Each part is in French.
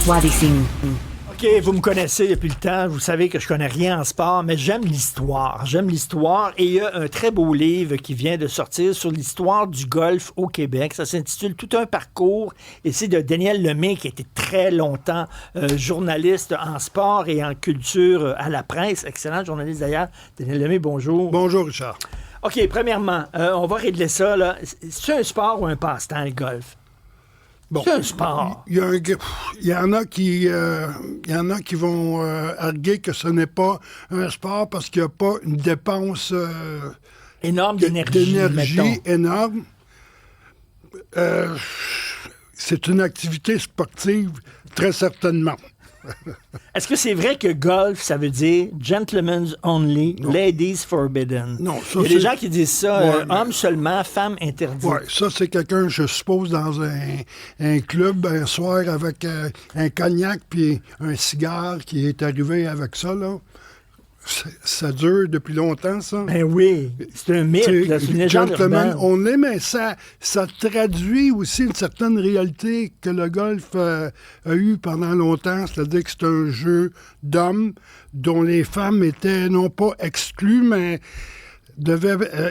Soir des signes. OK, vous me connaissez depuis le temps, vous savez que je connais rien en sport, mais j'aime l'histoire. J'aime l'histoire et il y a un très beau livre qui vient de sortir sur l'histoire du golf au Québec. Ça s'intitule Tout un parcours et c'est de Daniel Lemay qui a été très longtemps journaliste en sport et en culture à la presse. Excellent journaliste d'ailleurs. Daniel Lemay, bonjour. Bonjour, Richard. OK, premièrement, on va régler ça. Là. C'est un sport ou un passe-temps, le golf? Bon, c'est un sport. Il y en a qui vont arguer que ce n'est pas un sport parce qu'il n'y a pas une dépense énorme d'énergie énorme. C'est une activité sportive, très certainement. Est-ce que c'est vrai que golf, ça veut dire gentlemen's only, non. Ladies forbidden? Non, ça, il y a des gens qui disent ça, ouais, hommes seulement, femmes interdites. Oui, ça, c'est quelqu'un, je suppose, dans un club un soir avec un cognac puis un cigare qui est arrivé avec ça, là. Ça dure depuis longtemps, ça. Ben oui, c'est un mythe, là, c'est une légende urbaine. On est, mais ça traduit aussi une certaine réalité que le golf a eu pendant longtemps, c'est-à-dire que c'est un jeu d'hommes dont les femmes étaient non pas exclues, mais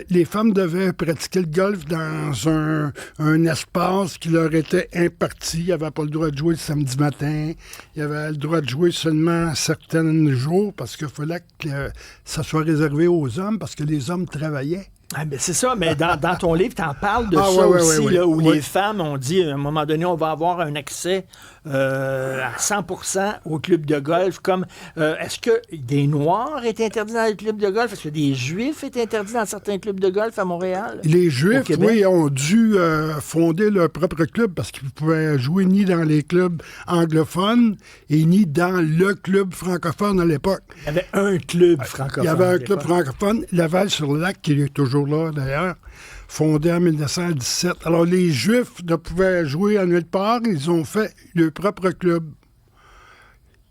les femmes devaient pratiquer le golf dans un espace qui leur était imparti. Ils n'avaient pas le droit de jouer le samedi matin. Ils avaient le droit de jouer seulement certains jours parce qu'il fallait que ça soit réservé aux hommes parce que les hommes travaillaient. Ah, ben c'est ça, mais dans ton livre, tu en parles de ça aussi, là, où les femmes ont dit, à un moment donné, on va avoir un accès à 100% au club de golf. Comme est-ce que des Noirs étaient interdits dans les clubs de golf? Est-ce que des Juifs étaient interdits dans certains clubs de golf à Montréal? Les Juifs, oui, ont dû fonder leur propre club parce qu'ils ne pouvaient jouer ni dans les clubs anglophones et ni dans le club francophone à l'époque. Il y avait un club francophone. Il y avait un club francophone, Laval-sur-le-Lac, qui est toujours là d'ailleurs, fondé en 1917. Alors les Juifs ne pouvaient jouer à nulle part, ils ont fait leur propre club.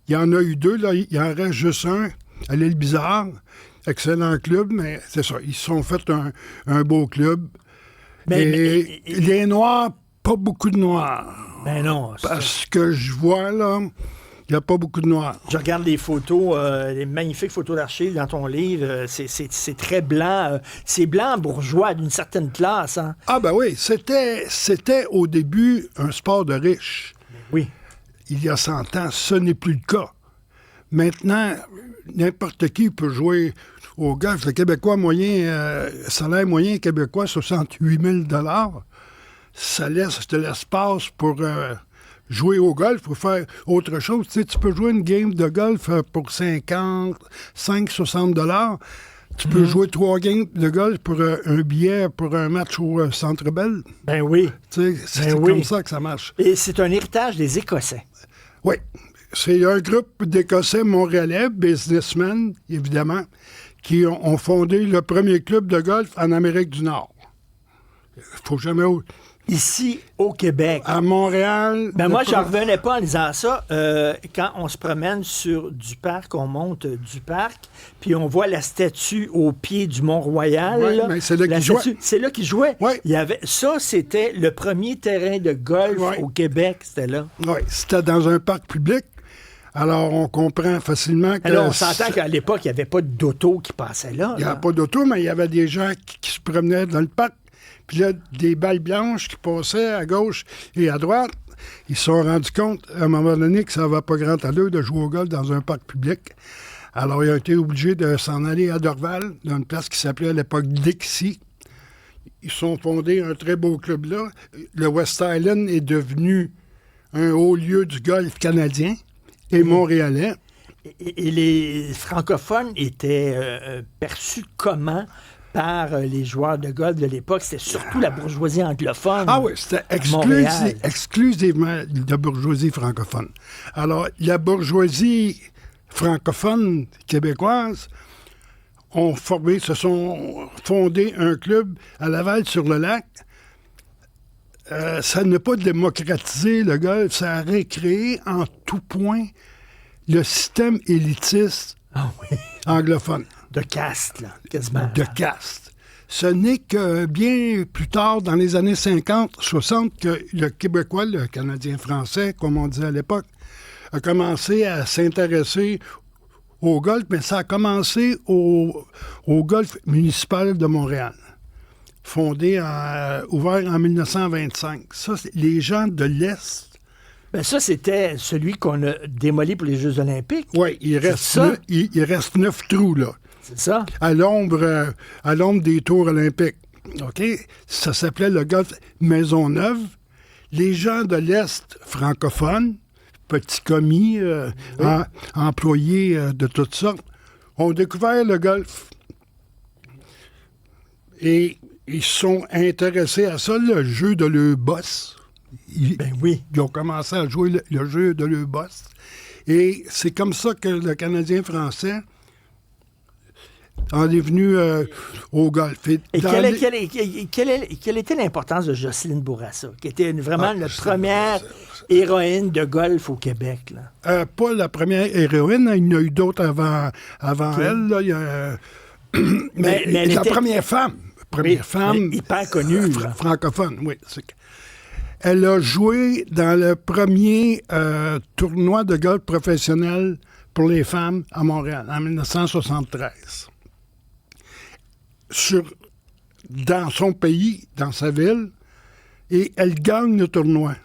Il y en a eu deux, là, il en reste juste un, à l'île Bizarre. Excellent club, mais c'est ça, ils se sont fait un beau club. Mais les Noirs, pas beaucoup de Noirs. Ben non. Parce que je vois, là, il n'y a pas beaucoup de Noirs. Je regarde les photos, les magnifiques photos d'archives dans ton livre. C'est très blanc. C'est blanc bourgeois d'une certaine classe. Hein? Ah ben oui, c'était au début un sport de riches. Oui. Il y a 100 ans, ce n'est plus le cas. Maintenant, n'importe qui peut jouer au golf. Le Québécois moyen, salaire moyen québécois, 68 000 $. Ça laisse de l'espace pour jouer au golf, pour faire autre chose. Tu sais, tu peux jouer une game de golf pour 60 $. Tu peux jouer 3 games de golf pour un billet pour un match au Centre Bell. Ben oui. Tu sais, c'est comme ça que ça marche. Et c'est un héritage des Écossais. Oui. C'est un groupe d'Écossais montréalais, businessmen, évidemment, qui ont fondé le premier club de golf en Amérique du Nord. Il faut jamais... Ici, au Québec. À Montréal. Ben moi, j'en revenais pas en lisant ça. Quand on se promène sur du parc, on monte du parc, puis on voit la statue au pied du Mont-Royal. Oui, mais c'est là qu'il jouait. C'est là qu'il jouait. Oui. Ça, c'était le premier terrain de golf au Québec, c'était là. Oui, c'était dans un parc public. Alors, on comprend facilement que... Alors, on s'entend qu'à l'époque, il n'y avait pas d'auto qui passait là. Il n'y avait pas d'auto, mais il y avait des gens qui se promenaient dans le parc. Puis là, des balles blanches qui passaient à gauche et à droite. Ils se sont rendus compte, à un moment donné, que ça n'avait pas grand allure de jouer au golf dans un parc public. Alors, ils ont été obligés de s'en aller à Dorval, dans une place qui s'appelait à l'époque Dixie. Ils sont fondés un très beau club là. Le West Island est devenu un haut lieu du golf canadien et montréalais. Et les francophones étaient perçus comment par les joueurs de golf de l'époque? C'était surtout la bourgeoisie anglophone. Ah oui, c'était exclusivement la bourgeoisie francophone. Alors, la bourgeoisie francophone québécoise se sont fondés un club à Laval-sur-le-Lac. Ça n'a pas démocratisé le golf, ça a récréé en tout point le système élitiste anglophone. De caste, là, quasiment. De caste. Ce n'est que bien plus tard, dans les années 50, 60, que le Québécois, le Canadien français, comme on disait à l'époque, a commencé à s'intéresser au golf, mais ça a commencé au golf municipal de Montréal, ouvert en 1925. Ça, les gens de l'Est. Ben ça, c'était celui qu'on a démoli pour les Jeux olympiques. Oui, il reste 9 trous, là. C'est ça? À l'ombre des tours olympiques. OK? Ça s'appelait le golf Maisonneuve. Les gens de l'Est francophones, petits commis, employés de toutes sortes, ont découvert le golf. Et ils sont intéressés à ça, le jeu de leur boss. Ils ont commencé à jouer le jeu de leur boss. Et c'est comme ça que le Canadien français en est venu au golf. Et quelle était l'importance de Jocelyne Bourassa, qui était vraiment la première héroïne de golf au Québec? Là? Pas la première héroïne, il y en a eu d'autres avant elle. Là, mais elle la première femme. Femme hyper connue. Francophone, oui. Elle a joué dans le premier tournoi de golf professionnel pour les femmes à Montréal, en 1973. Dans son pays, dans sa ville, et elle gagne le tournoi.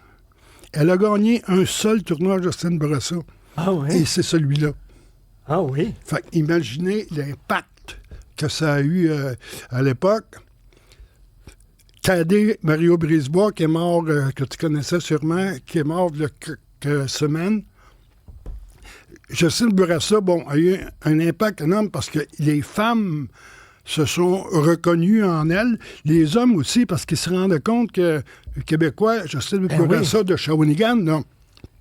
Elle a gagné un seul tournoi, Jocelyne Bourassa. Ah oui? Et c'est celui-là. Ah oui? Fait imaginez l'impact que ça a eu à l'époque. Cadet Mario Brisebois, qui est mort, que tu connaissais sûrement, qui est mort il y a quelques semaines. Jocelyne Bourassa, a eu un impact énorme parce que les femmes se sont reconnues en elle. Les hommes aussi, parce qu'ils se rendaient compte que le Québécois, Jocelyne Bourassa de Shawinigan, non.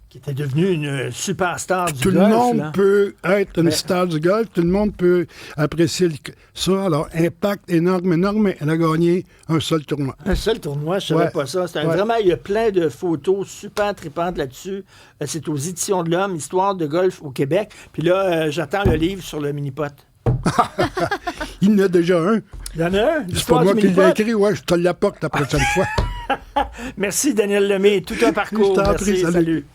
Qui était devenue une superstar du golf. Tout le monde peut être une star du golf, tout le monde peut apprécier ça. Alors, impact énorme, mais elle a gagné un seul tournoi. Un seul tournoi, je ne savais pas ça. Vraiment, il y a plein de photos super tripantes là-dessus. C'est aux Éditions de l'Homme, Histoire de golf au Québec. Puis là, j'attends le livre sur le mini-pot. Il y en a déjà un. Il y en a un? C'est pas moi qui l'ai écrit, je te l'apporte la prochaine fois. Merci, Daniel Lemay. Tout un parcours. Merci, salut.